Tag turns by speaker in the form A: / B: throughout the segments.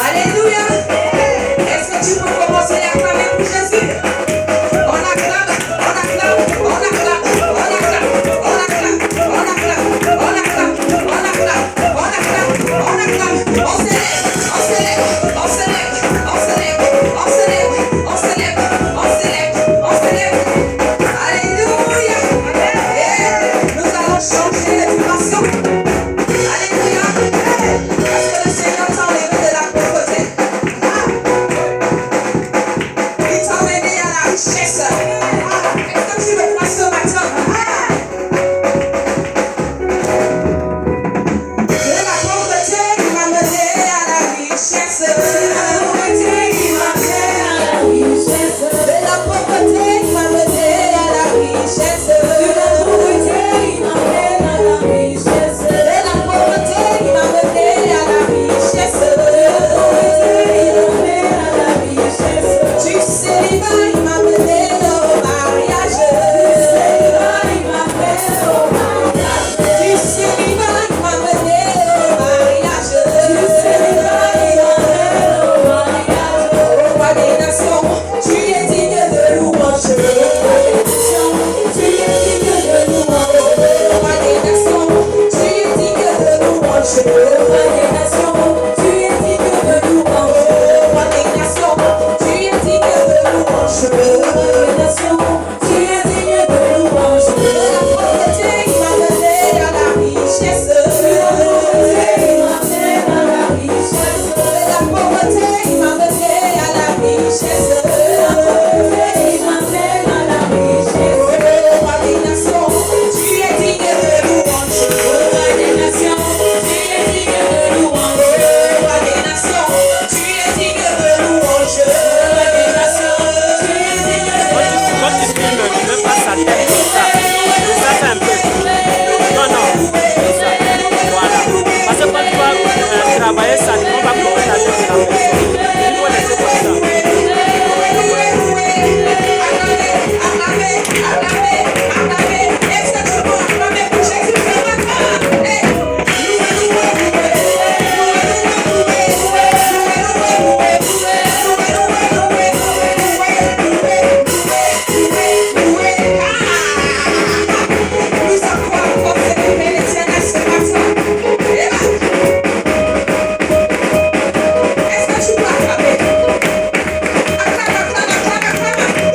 A: Alléluia. Est-ce que tu peux commencer à acclamer pour Jésus? On acclame, on acclame, on acclame, on acclame, on acclame, on acclame, on acclame, on acclame, on acclame, on acclame, on célèbre, on célèbre, on célèbre, on célèbre, on célèbre, on célèbre, on célèbre, on célèbre. Alléluia. Nous allons changer de dimension. Alléluia. Parce que le Seigneur t'a enlevé de la pauvreté. Il t'a emmené à la richesse. Est-ce que tu le crois ce matin? De la pauvreté, il m'a mené à la richesse. De la pauvreté, il m'a mené à la richesse. De la pauvreté, il m'a mené à la richesse. De la pauvreté, il m'a mené à la richesse. De la pauvreté, il m'a mené à la richesse. De la pauvreté, il m'a mené à la richesse. Du célibat, il m'a mené au mariage. Du célibat, il m'a mené au mariage. Du célibat, il m'a mené au mariage. Du célibat, il m'a mené au mariage. Au roi des nations, tu es digne de louange. Au roi des nations, tu es digne de louange. Au roi des nations, tu es digne de louange. Au roi des nations, tu es digne de louange. Au roi des nations, tu es digne de louange. Au roi des nations, tu es digne de louange. De la pauvreté, il m'a mené à la richesse. De la pauvreté, il m'a mené à la richesse. De la pauvreté, il m'a mené à la richesse. De la pauvreté, il m'a mené à la richesse. Au roi des nations, tu es digne de louange. Au roi des nations, tu es digne de louange. Au roi des nations, tu es digne de louange. Au roi des nations, tu es digne de louange.
B: Quand tu filmes, ne mets pas sa tête comme ça. Ça fait un peu. Non, non. Comme ça. Voilà. Parce que quand tu vas travailler ça, on va couper la tête de la personne. Il faut laisser comme ça.
A: Est-ce que tu peux acclamer pour Jésus ce matin? Nous avons encore célébré l'Éternel ce matin. Est-ce que tu peux acclamer? Acclame, acclame, acclame, acclame.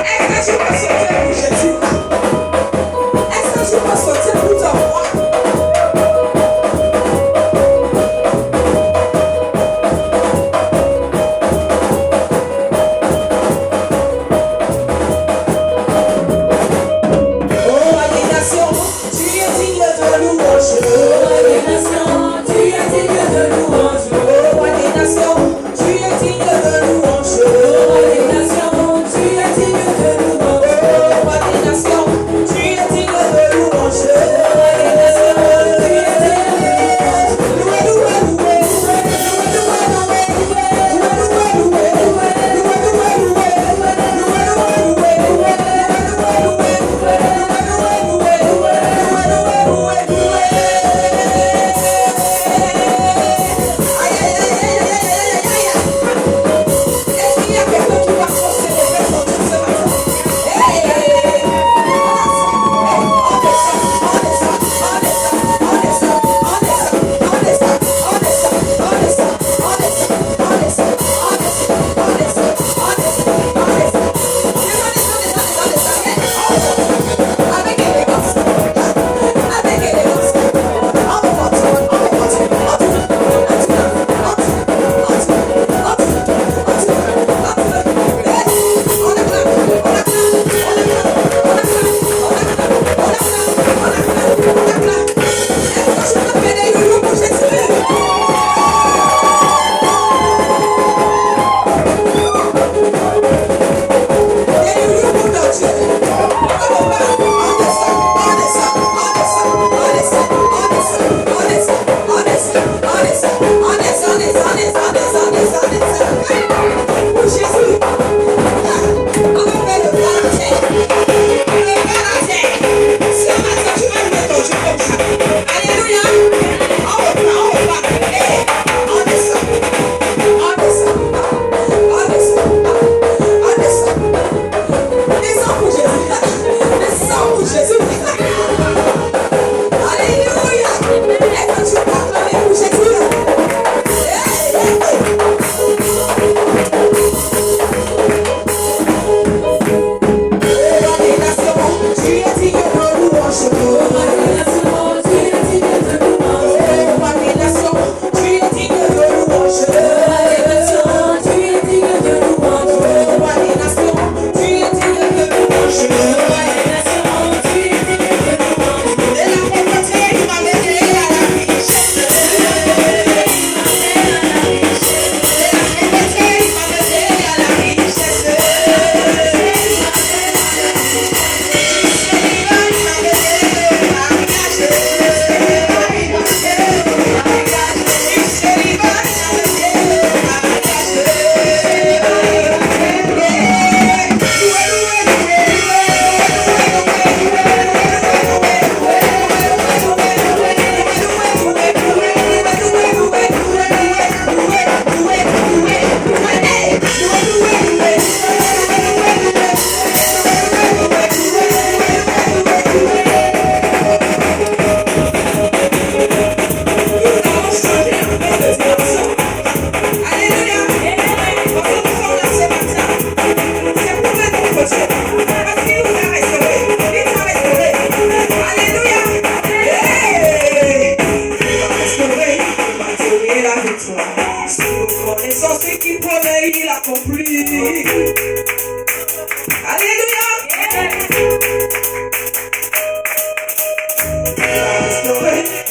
A: Est-ce que tu vas sauter pour Jésus? Est-ce que tu vas sauter pour ton roi? Au roi des nations, tu es digne de louange. Au roi des nations, tu es digne de louange. Au roi des nations, tu es digne de louange. Au roi des nations, tu es digne de louange. Au roi des nations, tu es digne de louange. Au roi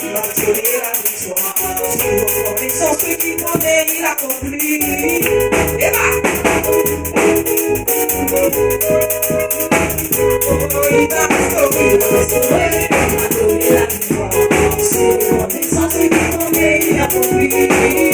A: il va te donner la victoire. Sans ceux qui promet, il accomplit. Et bah, oh, il va sauver, il va donner la victoire. Sans ceux qui promet, il accomplit.